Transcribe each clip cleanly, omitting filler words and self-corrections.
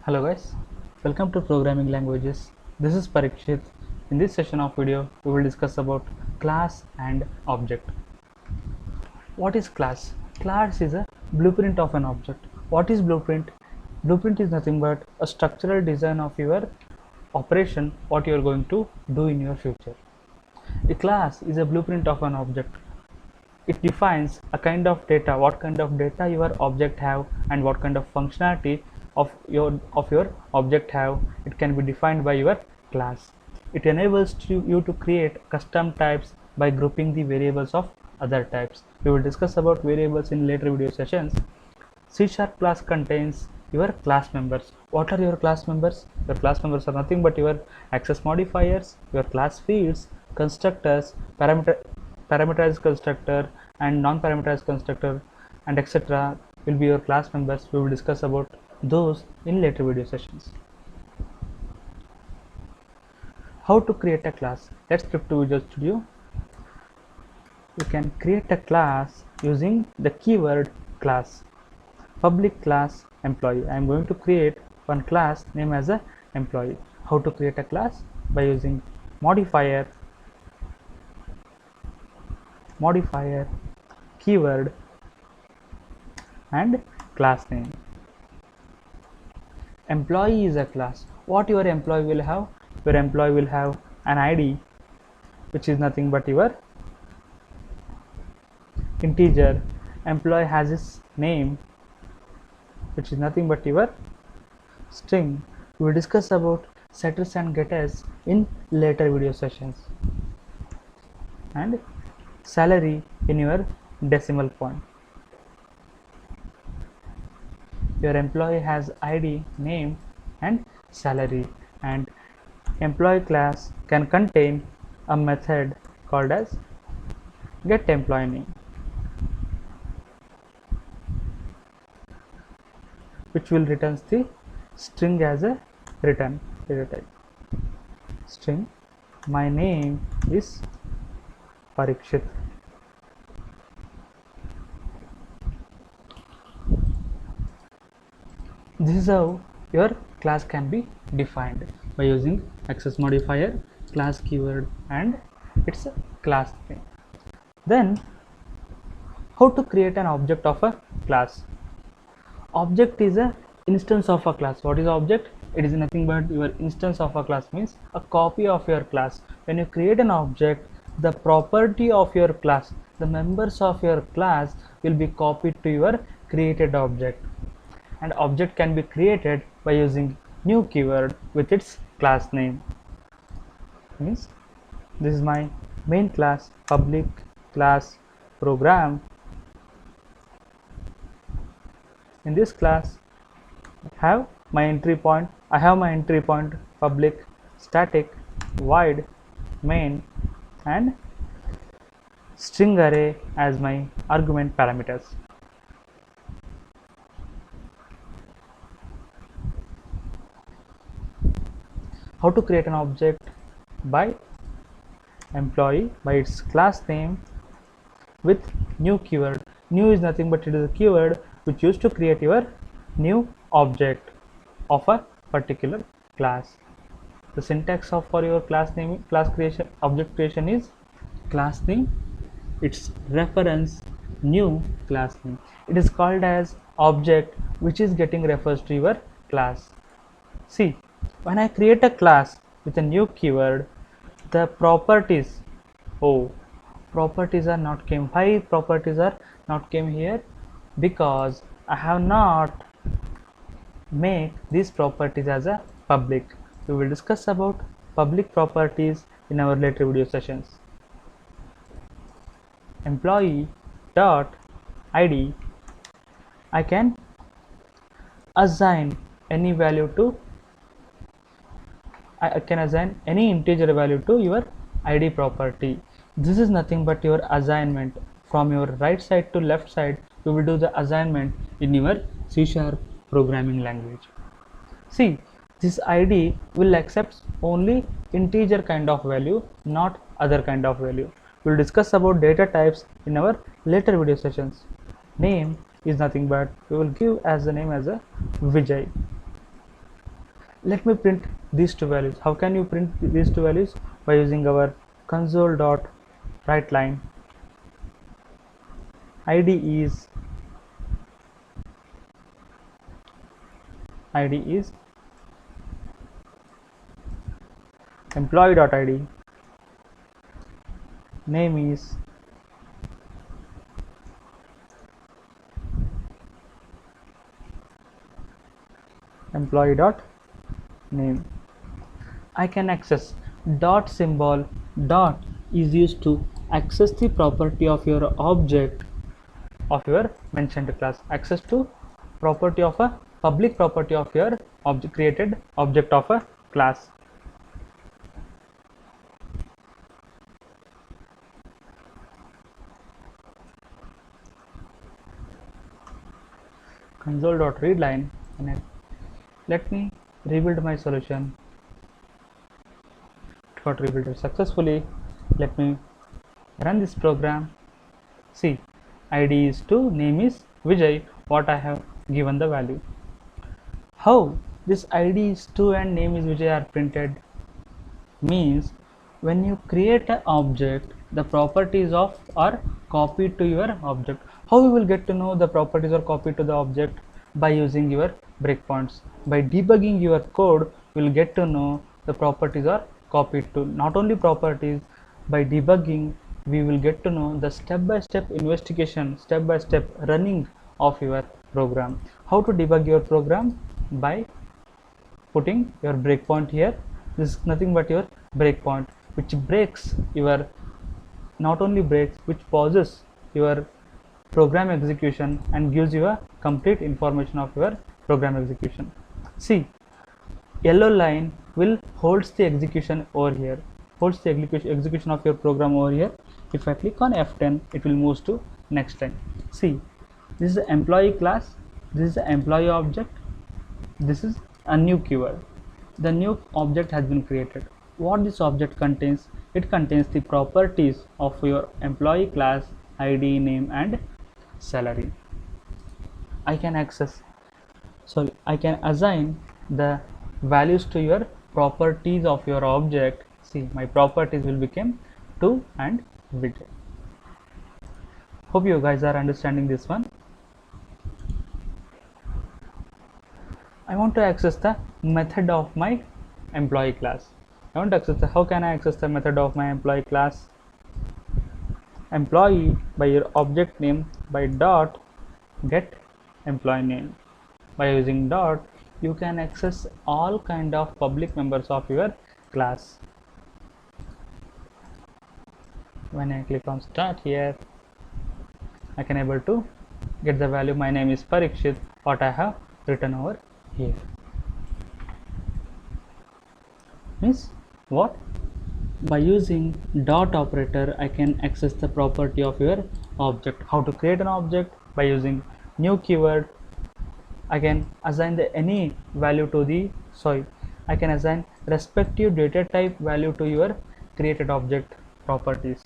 Hello guys, welcome to Programming Languages. This is Parikshit. In this session of video, we will discuss about class and object. What is class? Class is a blueprint of an object. What is blueprint? Blueprint is nothing but a structural design of your operation, what you are going to do in your future. A class is a blueprint of an object. It defines a kind of data, what kind of data your object have and what kind of functionality of your object have. It can be defined by your class. It enables you to create custom types by grouping the variables of other types. We will discuss about variables in later video sessions. C# class contains your class members. What are your class members? Your class members are nothing but your access modifiers, your class fields, constructors, parameterized constructor and non-parameterized constructor, and etc. will be your class members. We will discuss about those in later video sessions. How to create a class? Let's flip to Visual Studio. You can create a class using the keyword class. Public class employee. I am going to create one class name as a employee. How to create a class? By using modifier, keyword and class name. Employee is a class. What your employee will have? Your employee will have an ID, which is nothing but your integer. Employee has his name, which is nothing but your string. We will discuss about setters and getters in later video sessions. And salary in your decimal point. Your employee has ID, name and salary, and employee class can contain a method called as getEmployeeName, which will returns the string as a return data type. String, my name is Parikshit. This is how your class can be defined by using access modifier, class keyword and its class name. Then how to create an object of a class? Object is a instance of a class. What is object? It is nothing but your instance of a class, means a copy of your class. When you create an object, the property of your class, the members of your class will be copied to your created object. And object can be created by using new keyword with its class name. Means this is my main class, public class program. In this class I have my entry point public static void main and string array as my argument parameters. How to create an object? By employee, by its class name with new keyword. New is nothing but it is a keyword which used to create your new object of a particular class. The syntax of for your class name, class creation, object creation is class name, its reference, new class name. It is called as object which is getting refers to your class. See, when I create a class with a new keyword, the properties, properties are not came. Why properties are not came here? Because I have not make these properties as a public. We will discuss about public properties in our later video sessions. Employee dot ID, I can assign any value to, I can assign any integer value to your ID property. This is nothing but your assignment. From your right side to left side, you will do the assignment in your C# programming language. See, this ID will accept only integer kind of value, not other kind of value. We will discuss about data types in our later video sessions. Name is nothing but we will give as the name as a Vijay. Let me print these two values. How can you print these two values? By using our console dot write line. id is employee dot id, name is employee dot name. I can access dot symbol. Dot is used to access the property of your object of your mentioned class. Access to property of a public property of your object, created object of a class. Console.readline, and let me rebuild my solution. It got rebuilt successfully. Let me run this program. See, id is 2, name is Vijay, what I have given the value. How this id is 2 and name is Vijay are printed means when you create an object, the properties of are copied to your object. How you will get to know the properties are copied to the object? By using your breakpoints. By debugging your code, you will get to know the properties are copied to. Not only properties, by debugging we will get to know the step-by-step investigation, step-by-step running of your program. How to debug your program? By putting your breakpoint here. This is nothing but your breakpoint, which breaks your, not only breaks, which pauses your program execution and gives you a complete information of your program execution. See, yellow line will holds the execution over here, holds the execution of your program over here. If I click on F10, it will move to next line. See, this is the employee class, this is the employee object, this is a new keyword. The new object has been created. What this object contains? It contains the properties of your employee class, id, name and salary. I can assign the values to your properties of your object. See, my properties will become 2 and Vijay. Hope you guys are understanding this one. I want to access the method of my employee class. How can I access the method of my employee class? Employee by your object name by dot get employee name. By using dot, you can access all kind of public members of your class. When I click on start here, I can able to get the value. My name is Parikshit, what I have written over here. Means what? By using dot operator, I can access the property of your object. How to create an object? By using new keyword. I can assign any value to the, I can assign respective data type value to your created object properties.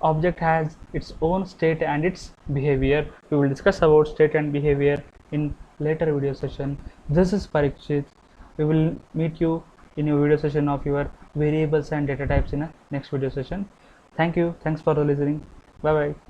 Object has its own state and its behavior. We will discuss about state and behavior in later video session. This is Parikshit. We will meet you in a video session of your variables and data types in a next video session. Thank you. Thanks for listening. Bye bye.